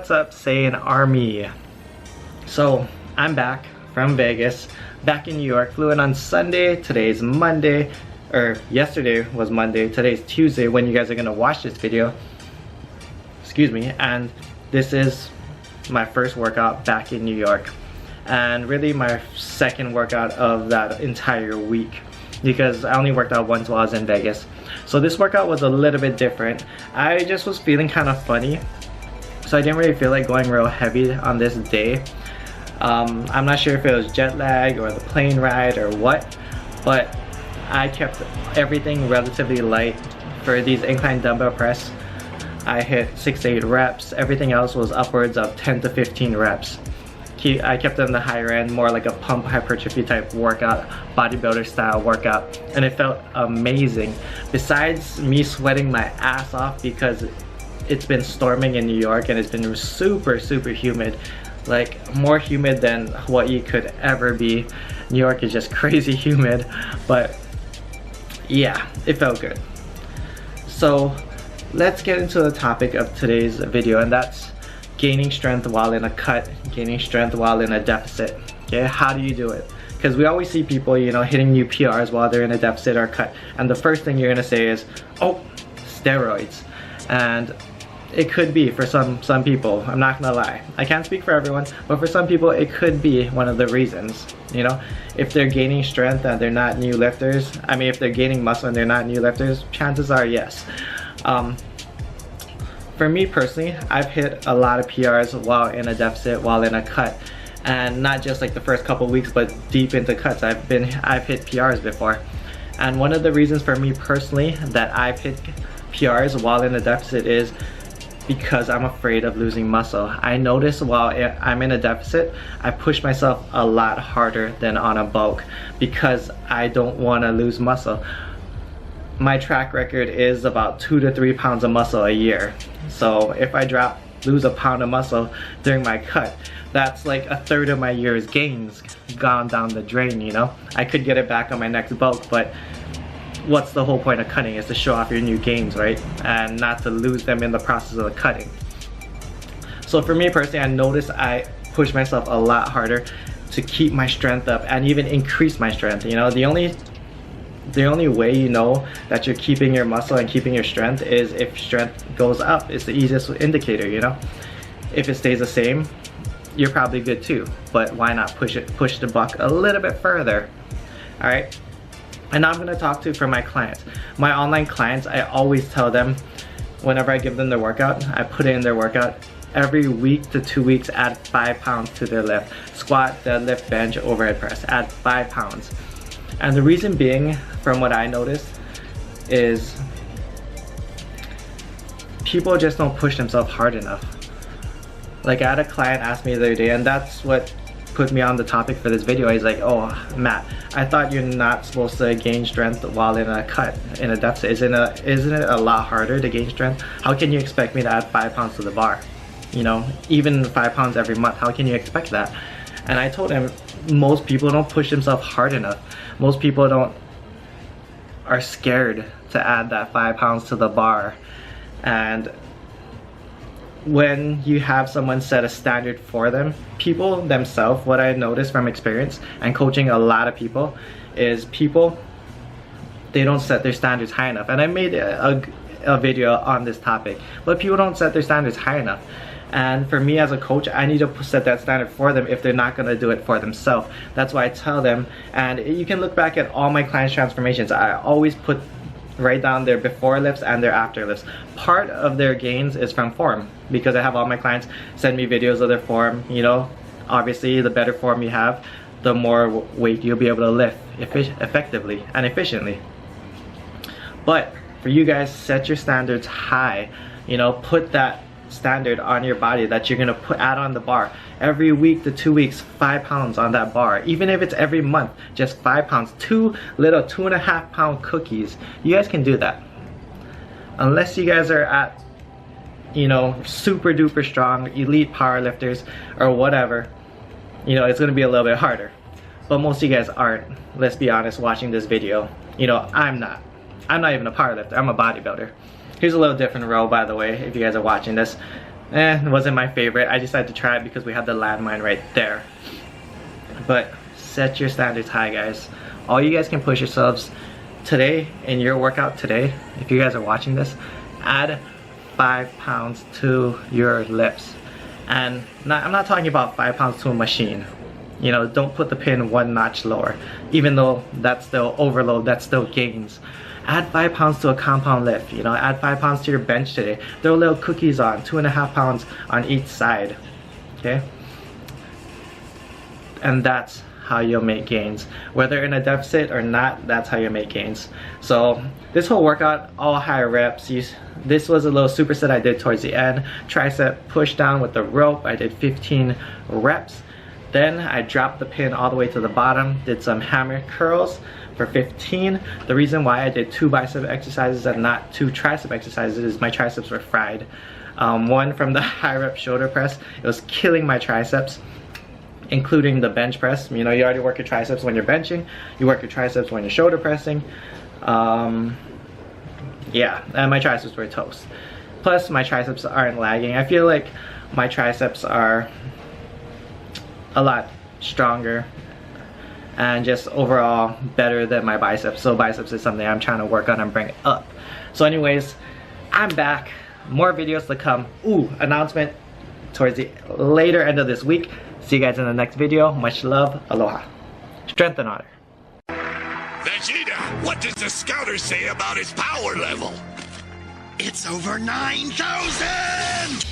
What's up, Saiyan Army? So I'm back from Vegas, back in New York. Flew in on Sunday. Today's Monday, or yesterday was Monday. Today's Tuesday when you guys are gonna watch this video. Excuse me. And this is my first workout back in New York, and really my second workout of that entire week, because I only worked out once while I was in Vegas. So this workout was a little bit different. I just was feeling kind of funny, so I didn't really feel like going real heavy on this day. I'm not sure if it was jet lag or the plane ride or what, but I kept everything relatively light. For these incline dumbbell press, I hit 6 to 8 reps. Everything else was upwards of 10 to 15 reps. I kept it on the higher end, more like a pump hypertrophy type workout, bodybuilder style workout, and it felt amazing. Besides me sweating my ass off because it's been storming in New York and it's been super humid, like more humid than what you could ever be. New York is just crazy humid, but yeah, it felt good. So let's get into the topic of today's video, and that's gaining strength while in a cut, gaining strength while in a deficit. Okay, how do you do it? Because we always see people, you know, hitting new PRs while they're in a deficit or cut, and the first thing you're gonna say is, oh, steroids. And it could be for some people. I'm not gonna lie, I can't speak for everyone, but for some people it could be one of the reasons. You know, if they're gaining strength and they're not new lifters, I mean if they're gaining muscle and they're not new lifters, chances are yes. For me personally, I've hit a lot of PRs while in a deficit, while in a cut, and not just like the first couple weeks, but deep into cuts. I've hit PRs before, and one of the reasons for me personally that I've hit PRs while in a deficit is because I'm afraid of losing muscle. I notice while I'm in a deficit, I push myself a lot harder than on a bulk because I don't want to lose muscle. My track record is about 2 to 3 pounds of muscle a year. So if I lose a pound of muscle during my cut, that's like a third of my year's gains gone down the drain, you know? I could get it back on my next bulk, but what's the whole point of cutting? Is to show off your new gains, right? And not to lose them in the process of the cutting. So for me personally, I notice I push myself a lot harder to keep my strength up and even increase my strength. You know, the only way you know that you're keeping your muscle and keeping your strength is if strength goes up. It's the easiest indicator, you know? If it stays the same, you're probably good too. But why not push the buck a little bit further? All right. And now I'm gonna talk to for my clients. My online clients, I always tell them whenever I give them their workout, I put it in their workout, every week to 2 weeks, add 5 pounds to their lift. Squat, deadlift, bench, overhead press, add 5 pounds. And the reason being, from what I noticed, is people just don't push themselves hard enough. Like I had a client ask me the other day, and that's what put me on the topic for this video. He's like, oh Matt, I thought you're not supposed to gain strength while in a cut, in a deficit. Isn't it a lot harder to gain strength? How can you expect me to add 5 pounds to the bar? You know, even 5 pounds every month, how can you expect that? And I told him, most people don't push themselves hard enough. Most people are scared to add that 5 pounds to the bar. And when you have someone set a standard for them, people themselves, what I noticed from experience and coaching a lot of people, is they don't set their standards high enough. And I made a video on this topic, but people don't set their standards high enough. And for me as a coach, I need to set that standard for them if they're not gonna do it for themselves. That's why I tell them, and you can look back at all my clients' transformations. I always write down their before lifts and their after lifts. Part of their gains is from form, because I have all my clients send me videos of their form. You know, obviously the better form you have, the more weight you'll be able to lift effectively and efficiently. But for you guys, set your standards high. You know, put that standard on your body that you're gonna add on the bar every week to 2 weeks, 5 pounds on that bar. Even if it's every month, just 5 pounds. 2 little 2.5 pound cookies. You guys can do that. Unless you guys are at, you know, super duper strong elite powerlifters or whatever, you know, it's gonna be a little bit harder. But most of you guys aren't, let's be honest, watching this video. You know, I'm not even a powerlifter, I'm a bodybuilder. Here's a little different row, by the way, if you guys are watching this. it wasn't my favorite. I decided to try it because we had the landmine right there. But set your standards high, guys. All you guys can push yourselves today in your workout today. If you guys are watching this, add 5 pounds to your lifts. And I'm not talking about 5 pounds to a machine. You know, don't put the pin one notch lower. Even though that's still overload, that's still gains. Add 5 pounds to a compound lift. You know, add 5 pounds to your bench today. Throw little cookies on, 2.5 pounds on each side. Okay? And that's how you'll make gains. Whether in a deficit or not, that's how you make gains. So this whole workout, all high reps. This was a little superset I did towards the end. Tricep push down with the rope. I did 15 reps. Then I dropped the pin all the way to the bottom, did some hammer curls for 15. The reason why I did 2 bicep exercises and not 2 tricep exercises is my triceps were fried. One from the high rep shoulder press, it was killing my triceps, including the bench press. You know, you already work your triceps when you're benching, you work your triceps when you're shoulder pressing. Yeah, and my triceps were toast. Plus my triceps aren't lagging. I feel like my triceps are a lot stronger and just overall better than my biceps. So biceps is something I'm trying to work on and bring up. So anyways, I'm back. More videos to come. Ooh, announcement towards the later end of this week. See you guys in the next video. Much love. Aloha. Strength and honor. Vegeta, what does the scouter say about his power level? It's over 9,000!